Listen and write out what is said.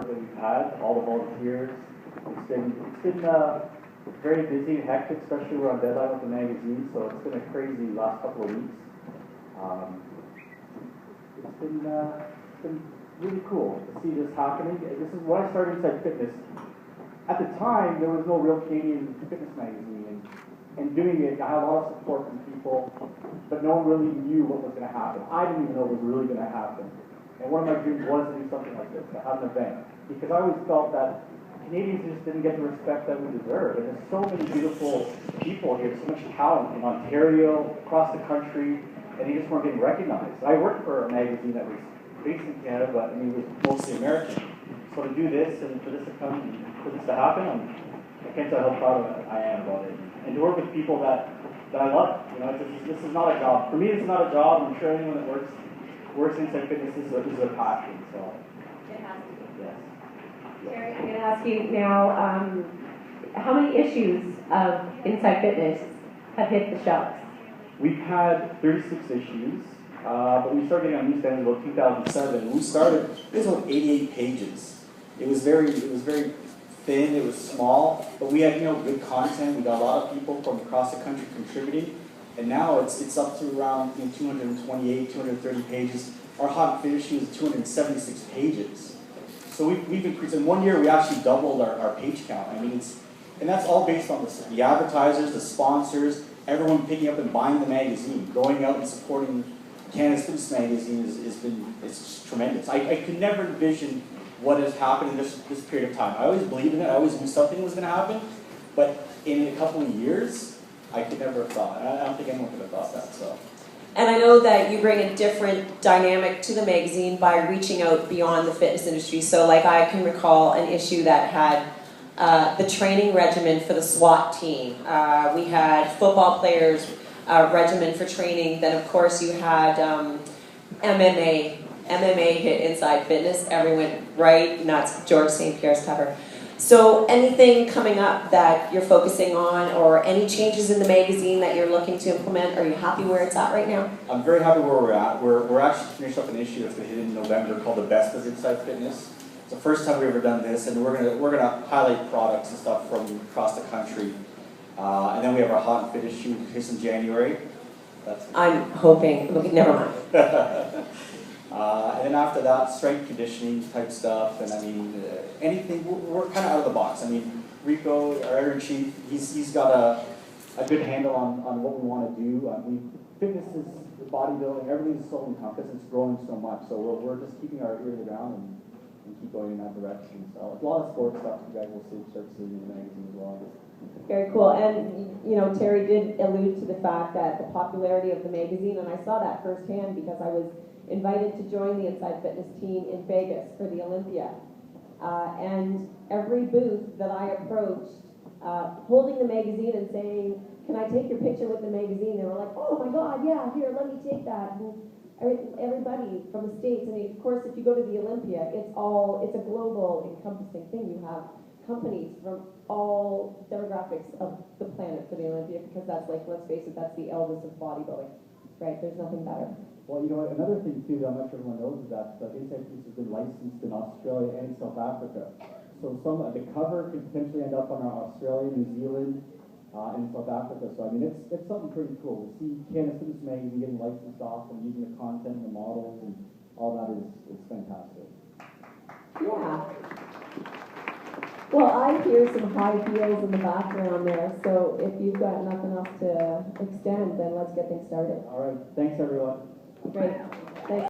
that we've had, all the volunteers. It's been very busy and hectic, especially we're on deadline with the magazine, so it's been a crazy last couple of weeks. It's been really cool to see this happening. This is when I started Inside Fitness. At the time, there was no real Canadian fitness magazine, and doing it, I had a lot of support from people, but no one really knew what was going to happen. I didn't even know what was really going to happen. And one of my dreams was to do something like this, to have an event, because I always felt that Canadians just didn't get the respect that we deserve. And there's so many beautiful people here, so much talent in Ontario, across the country, and they just weren't getting recognized. I worked for a magazine that was based in Canada, but I mean, it was mostly American. So to do this and for this to come, for this to happen, I can't tell how proud I am about it. And to work with people that I love. You know, this is not a job. For me, it's not a job. I'm sure anyone that works Inside Fitness is a passion. So it has to be. Yes. Terry, I'm going to ask you now, how many issues of Inside Fitness have hit the shelves? We've had 36 issues, but we started getting on newsstands in about 2007. We started, it was about 88 pages. It was very thin, it was small, but we had good content. We got a lot of people from across the country contributing, and now it's up to around 228, 230 pages. Our hot fit issue is 276 pages. So we've increased. In 1 year, we actually doubled our page count. I mean, and that's all based on the advertisers, the sponsors, everyone picking up and buying the magazine, going out and supporting Canada's Fitness magazine it's just tremendous. I could never envision what has happened in this period of time. I always believed in it. I always knew something was going to happen, but in a couple of years, I could never have thought. I don't think anyone could have thought that. So. And I know that you bring a different dynamic to the magazine by reaching out beyond the fitness industry. So like I can recall an issue that had the training regimen for the SWAT team. We had football players regimen for training. Then of course you had MMA. MMA hit Inside Fitness. Everyone right nuts. George St. Pierre's cover. So anything coming up that you're focusing on, or any changes in the magazine that you're looking to implement? Are you happy where it's at right now? I'm very happy where we're at. We're actually finished up an issue that's going to hit in November called The Best of Inside Fitness. It's the first time we've ever done this, and we're gonna highlight products and stuff from across the country. And then we have our Hot and Fit issue hits in January. I'm hoping. Okay, never mind. And then after that, strength conditioning type stuff, and I mean, anything, we're kind of out of the box. I mean, Rico, our editor-in-chief, he's got a good handle on what we want to do. Fitness is bodybuilding, everything's so encompassed, it's growing so much, so we're just keeping our ear to the ground and keep going in that direction. So a lot of sports stuff you guys will start seeing in the magazine as well. Very cool. And, Terry did allude to the fact that the popularity of the magazine, and I saw that firsthand because I was invited to join the Inside Fitness team in Vegas for the Olympia. And every booth that I approached, holding the magazine and saying, "Can I take your picture with the magazine?" They were like, "Oh my God, yeah, here, let me take that." And everybody from the States, I mean, of course, if you go to the Olympia, it's a global encompassing thing. You have companies from all demographics of the planet for the Olympia, because that's like, let's face it, that's the Elvis of bodybuilding, right? There's nothing better. Well, another thing too that I'm not sure everyone knows is that Inside Fitness has been licensed in Australia and South Africa. So the cover could potentially end up on Australia, New Zealand, and South Africa. So I mean, it's something pretty cool to see Canada's Fitness magazine getting licensed off and using the content and the models and all that is fantastic. Yeah. Well, I hear some high heels in the background there, so if you've got nothing else to extend, then let's get things started. All right. Thanks, everyone. Great. Thanks.